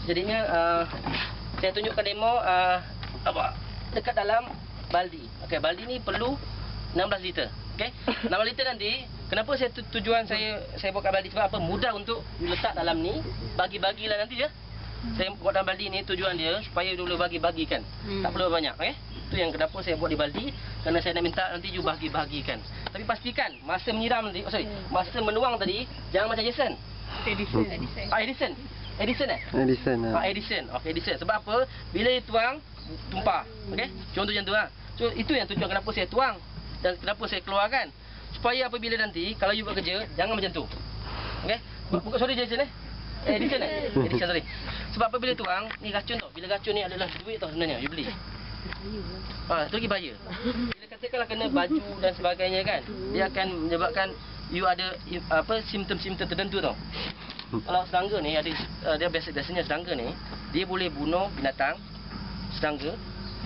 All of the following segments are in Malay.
Jadinya saya tunjukkan demo apa dekat dalam baldi. Okey, baldi ni perlu 16 liter. Okey. 16 liter nanti kenapa saya tujuan saya buatkan baldi sebab apa? Mudah untuk letak dalam ni, bagi-bagilah nanti je. Saya buat dalam baldi ni tujuan dia supaya dia boleh bagi-bagikan. Tak perlu banyak, okey. Itu yang kenapa saya buat di baldi, kerana saya nak minta nanti you bagi-bagikan. Tapi pastikan masa menyiram nanti, masa menuang tadi jangan macam Jason. Edison. Edison. Edison eh? Edison. Edison. Okey, Edison. Sebab apa? Bila dia tuang, tumpah. Okey? Contoh macam tu lah. So, itu yang tujuan kenapa saya tuang dan kenapa saya keluarkan. Supaya apabila nanti, kalau you buat kerja, jangan macam tu. Okey? Bukan, sorry Jason eh? Edison eh? Edison, sorry. Sebab apabila tuang, ni racun tau. Bila racun ni adalah duit tau sebenarnya, you beli. Itu lagi bahaya. Bila katakanlah kena baju dan sebagainya kan, dia akan menyebabkan you ada simptom-simptom tertentu tau. Kalau serangga ni ada dia biasanya serangga ni dia boleh bunuh binatang, serangga,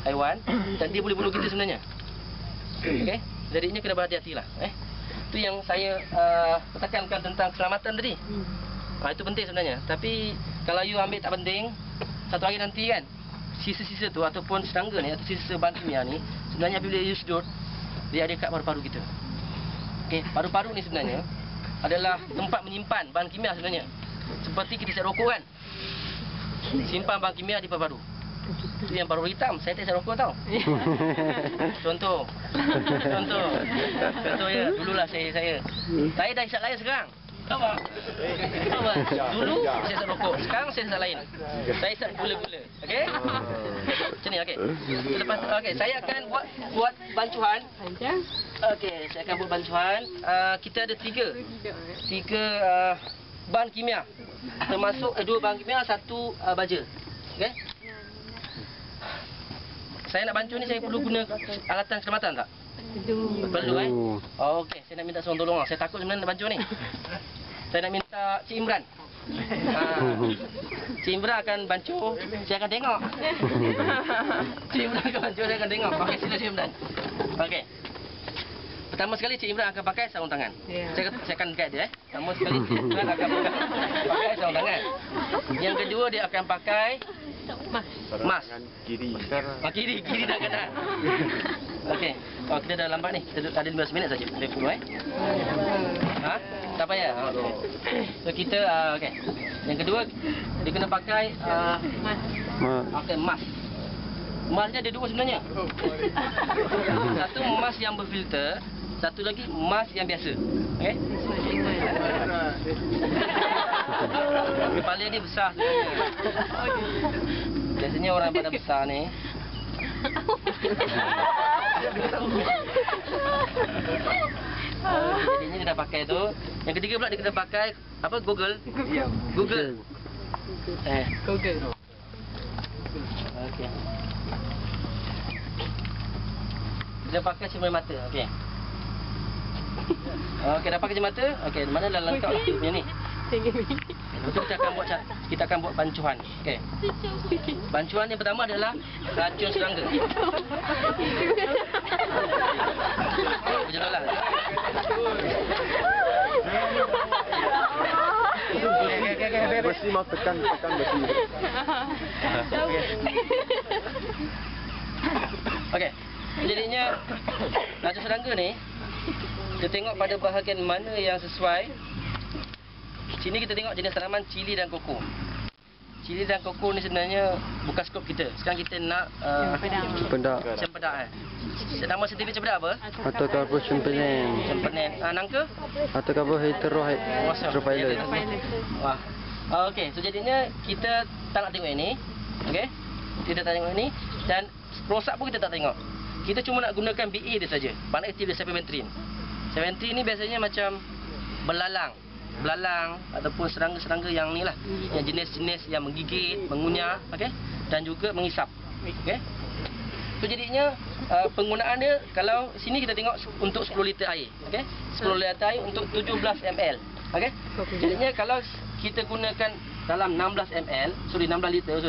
haiwan dan dia boleh bunuh kita sebenarnya. Okey, jadinya kena berhati-hatilah Itu yang saya tekankan tentang keselamatan tadi. Itu penting sebenarnya. Tapi kalau you ambil tak penting, satu hari nanti kan sisa-sisa tu ataupun serangga ni atau sisa bahan kimia ni sebenarnya bila you sedut dia ada kat paru-paru kita. Okey, paru-paru ni sebenarnya adalah tempat menyimpan bahan kimia sebenarnya. Seperti kita isap rokok kan. Simpan bahan kimia di paru-paru. Itu yang paru hitam, saya tak isap rokok tau. Contoh ya, dululah saya dah isap lain sekarang. Tahu tak? Dulu saya isap rokok, sekarang saya isap lain. Saya isap gula-gula. Okey? Macam ni, okey. Lepas tu, okey, saya akan buat bancuhan. Okey, saya akan buat bancuhan. Kita ada tiga bahan kimia. Termasuk dua bahan kimia, satu baja. Okey? Saya nak bancuh ni, saya perlu guna alatan keselamatan tak? Perlu okey, saya nak minta seorang tolong. Saya takut sebenarnya nak bancuh ni. Saya nak minta Cik Imran. Cik Imran akan bancuh, saya akan tengok. Cik Imran akan bancuh, saya akan tengok. Okey, sila Cik Imran. Okey. Pertama sekali Cik Imran akan pakai sarung tangan. Saya akan guide dia Pertama sekali Cik Imran akan pakai sarung tangan. Yang kedua dia akan pakai mas. Kiri tak kena. Okey. Kita dah lambat ni. Kita ada 15 minit saja. Boleh follow tak payah. So kita okey. Yang kedua dia kena pakai mas. Masnya ada dua sebenarnya. Satu mas yang berfilter, satu lagi mas yang biasa. Okey. Kepala dia besar sebenarnya. Biasanya orang pada besar ni. Jadinya dia dah pakai tu. Yang ketiga pula dia kena pakai apa? Google. Okey. Dia pakai cermin mata. Okey. Okey, dah pakai cermin mata. Okey, mana dah lengkap lah punya ni. Kita akan buat bancuhan. Okey. Bancuhan yang pertama adalah racun serangga. Berjalan. Besi mau tekan besi. Okey. Jadinya racun serangga ni kita tengok pada bahagian mana yang sesuai. Sini kita tengok jenis tanaman cili dan koko. Cili dan koko ni sebenarnya bukan skop kita. Sekarang kita nak cempedak. Nama saintifik cempedak apa? Atau apa cempedak? Nangka? Atau apa heterophyllus. Wah. Okey, so jadinya kita tak nak tengok ini. Okey. Kita tak tengok ini dan rosak pun kita tak tengok. Kita cuma nak gunakan BA dia saja. Bahan aktif dia Cepermethrin. Cepermethrin ni biasanya macam belalang ataupun serangga-serangga yang ni lah, yang jenis-jenis yang menggigit, mengunyah, okey, dan juga mengisap. Okey. So jadinya penggunaan dia, kalau sini kita tengok untuk 10 liter air, okey. 10 liter air untuk 17 ml. Okey. Jadinya kalau kita gunakan dalam 16 liter,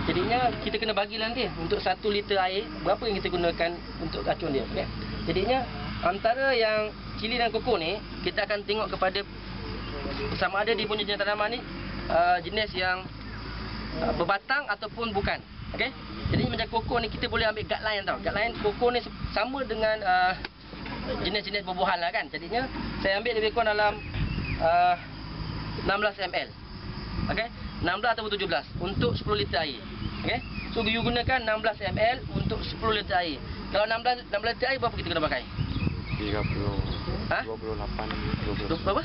jadinya kita kena bagilah nanti untuk 1 liter air berapa yang kita gunakan untuk racun dia. Okey. Jadinya antara yang cili dan koko ni, kita akan tengok kepada sama ada dia punya jenis tanaman ni jenis yang berbatang ataupun bukan. Okey. Jadi macam koko ni kita boleh ambil guideline tau. Guideline koko ni sama dengan jenis-jenis buah-buahan lah kan. Jadinya saya ambil lebih kurang dalam 16 ml. Okey. 16 ataupun 17 untuk 10 liter air. Okey. So you gunakan 16 ml untuk 10 liter air. Kalau 16 liter air berapa kita kena pakai? 30. Ha? 28. 20. Berapa?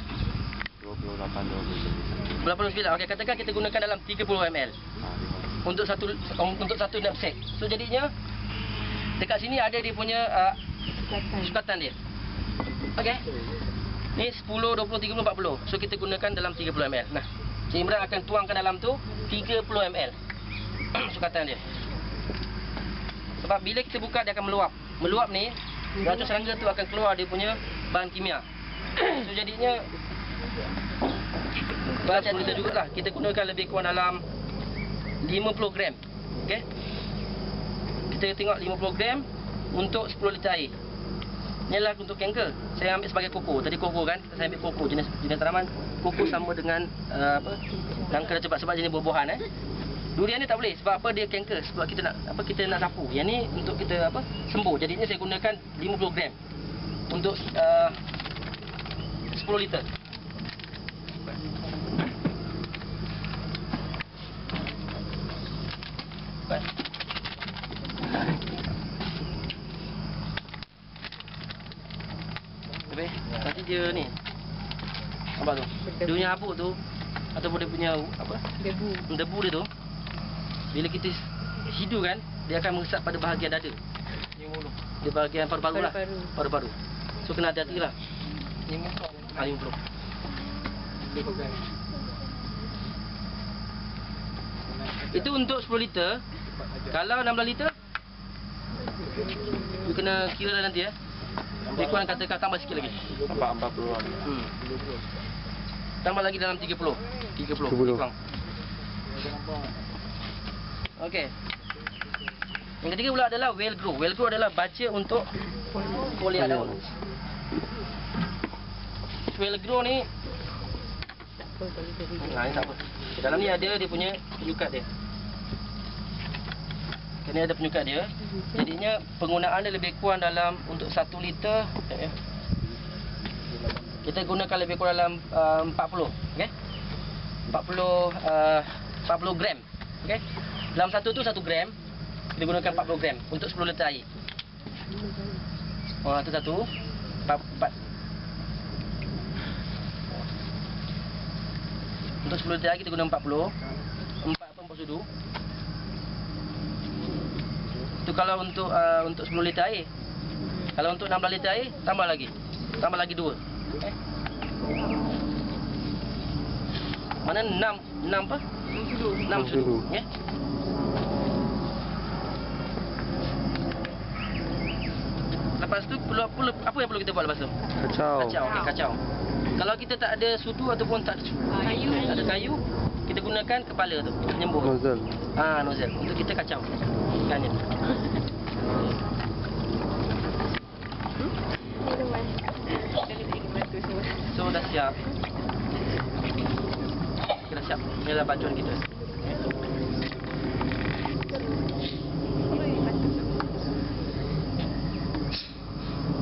28. 89. Okey, katakan kita gunakan dalam 30 ml untuk satu knapsack. So jadinya dekat sini ada dia punya sukatan dia. Okey. Ni 10, 20, 30, 40. So kita gunakan dalam 30 ml. Nah, Cik Imran akan tuangkan dalam tu 30 ml sukatan dia. Sebab bila kita buka dia akan meluap. Meluap ni racun serangga tu akan keluar dia punya bahan kimia. So jadinya macam kita jugalah, kita gunakan lebih kurang dalam 50 gram. Okey. Kita tengok 50 gram untuk 10 liter air. Inilah untuk kanker. Saya ambil sebagai koko. Tadi koko kan, saya ambil koko jenis tanaman. Koko sama dengan nangka dan cepat sebab jenis buah-buahan Durian ni tak boleh sebab apa dia kanker, sebab kita nak sapu. Yang ni untuk kita sembuh. Jadinya saya gunakan 50 gram untuk 10 liter. Nanti dia ni nampak tu, dia punya habuk tu ataupun dia punya debu dia tu, bila kita hidu kan, dia akan meresap pada bahagian dada, di bahagian paru-paru lah, paru-paru. So kena hati-hati lah. 50. Itu untuk 10 liter. Kalau 16 liter you kena kira lah nanti lebih kurang katakan tambah sikit lagi. 40. Tambah lagi dalam 30. 30. Kurang. Okey. Yang ketiga pula adalah well grow. Well grow adalah baca untuk foliar daun. Well grow ni ni tak apa. Dalam ni ada dia punya penyukat dia. Ini ada penyukat dia. Jadinya penggunaan dia lebih kurang dalam untuk 1 liter kita gunakan lebih kurang dalam 40, okey. 40 gram. Okey. Dalam satu tu 1 gram. Kita gunakan 40 gram untuk 10 liter air. Oh, tu satu. 4. Untuk 10 liter air kita guna 40. 4 apa sudu. Itu kalau untuk 10 liter air. Kalau untuk 16 liter air tambah lagi 2. Okay. Mana 6 apa? 6 sudu. Okey. Lepas tu apa yang perlu kita buat lepas tu? Kacau. Okey, kacau. Kalau kita tak ada sudu ataupun tak ada kayu, kita gunakan kepala tu, penyembuh. Nozzle. Nozzle untuk kita kacau. Kan ya. So dah siap. Kita dah siap. Inilah bancuan kita.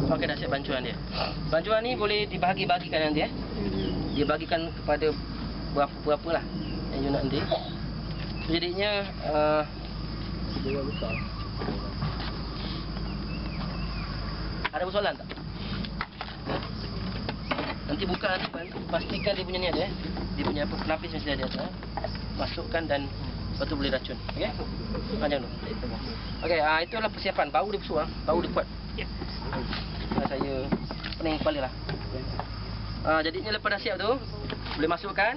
Okey, dah siap bancuan dia. Bancuan ni boleh dibahagi-bahagikan nanti Dia bagikan kepada berapa lah yang you nak nanti. So, jadinya ada persoalan tak? Nanti buka nanti pastikan dia punya ni ada dia punya penapis mesti ada atas. Masukkan dan lepas tu boleh racun. Okey? Macam tu. Okey, itulah persiapan. Bau dia busuk bau dia kuat. Saya pening kepala lah. Jadinya lepas dah siap tu boleh masukkan.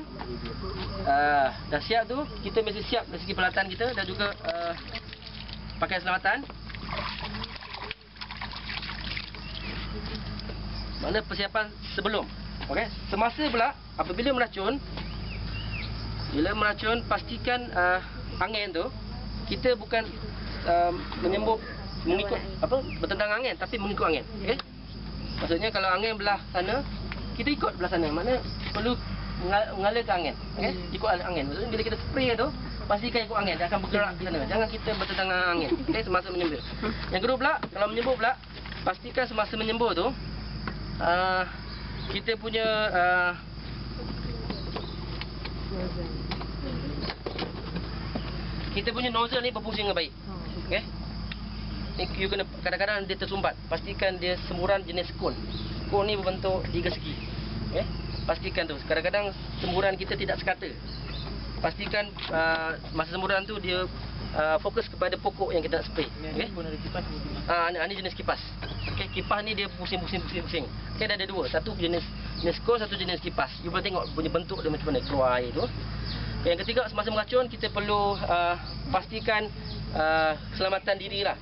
Dah siap tu kita mesti siap dari segi peralatan kita dan juga pakaian selamatan. Mana persiapan sebelum. Okey, semasa pula apabila meracun, pastikan angin tu kita bukan mengikut bertentang angin tapi mengikut angin. Okey. Maksudnya kalau angin belah sana, kita ikut belah sana. Mana perlu mengalir ke angin. Okey, ikut angin. Maksudnya bila kita spray tu, pastikan ikut angin, dia akan bergerak di sana. Jangan kita bertentangan angin. Okey, semasa menyembur. Yang kedua pula, kalau menyembur pula, pastikan semasa menyembur tu kita punya nozzle ni berfungsi dengan baik. Okey. You kena kadang-kadang dia tersumbat. Pastikan dia semburan jenis cone. Cone ni berbentuk 3 segi. Okey. Pastikan tu. Kadang-kadang semburan kita tidak sekata. Pastikan masa semburan tu dia fokus kepada pokok yang kita nak spray. Okey. Ini jenis kipas. Okey, kipas ni dia pusing. Okey, ada dua. Satu jenis cone, satu jenis kipas. You boleh tengok punya bentuk dia macam mana keluar air tu. Okay, yang ketiga, semasa meracun kita perlu pastikan keselamatan diri lah.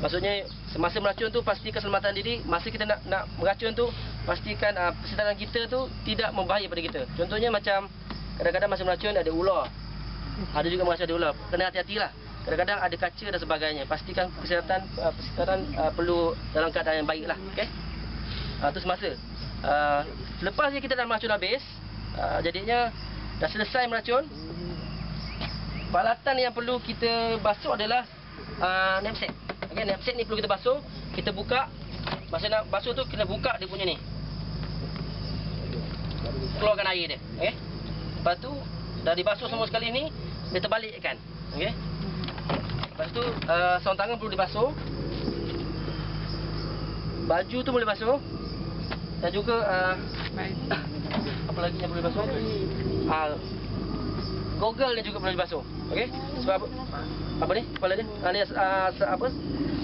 Maksudnya semasa meracun tu pastikan keselamatan diri. Masa kita nak meracun tu pastikan persekitaran kita tu tidak membahaya pada kita. Contohnya macam kadang-kadang masa meracun ada ular. Ada juga meracun ada ular. Kena hati-hatilah. Kadang-kadang ada kaca dan sebagainya. Pastikan persekitaran perlu dalam keadaan yang baik lah. Okay? Itu semasa. Lepas je kita dah meracun habis, jadinya dah selesai meracun, peralatan yang perlu kita basuh adalah knapsack. Okay, knapsack ni perlu kita basuh. Kita buka. Masa nak basuh tu kena buka dia punya ni, keluarkan air dia. Okay. Lepas tu dah dibasuh semua sekali ni, dia terbalikkan. Okay. Lepas tu sarung tangan perlu dibasuh. Baju tu boleh basuh. Dan juga apa lagi yang boleh basuh? Goggle dia juga perlu dibasuh. Okey? Sebab apa ni? Kepala dia? Ni apa?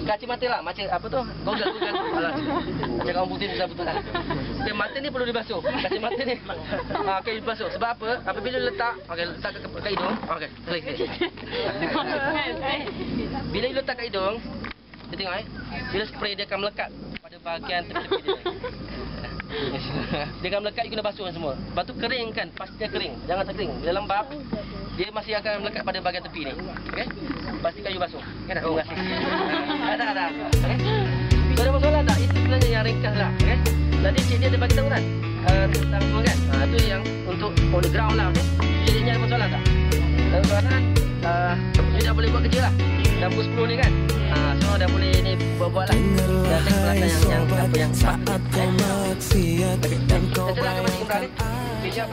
Kaca mata lah. Macam apa tu? Goggle. Alah. Macam orang putih susah betul lah. Okay, mata ni perlu dibasuh. Kaca mata ni. Okey, dibasuh. Sebab apa? Apabila letak, letak kat hidung. Okey, selesai. Bila you letak kat hidung, dia tengok bila spray dia akan melekat pada bahagian tepi-tepi dia. Dia akan melekat, you kena basuh semua. Lepas tu keringkan, pastikan kering. Jangan tak kering. Bila lembab, dia masih akan melekat pada bahagian tepi ni. Okey? Pastikan you basuh. Okey dah? Terima kasih. Dah. Okey? So ada masalah tak? Itu sebenarnya yang ringkas lah. Okey? Tadi cik dia ada bagi tahu kan? Tentang semua kan? Itu yang untuk on the ground lah. Okey? Jadinya ada masalah tak? Ada soalan, you dah boleh buat kerja lah. Dah pukul 10 ni kan? So dah boleh ni buat lah. Dah cek peralatan yang apa yang tepat. Okey. Saya nak kembali kembali. Kejap.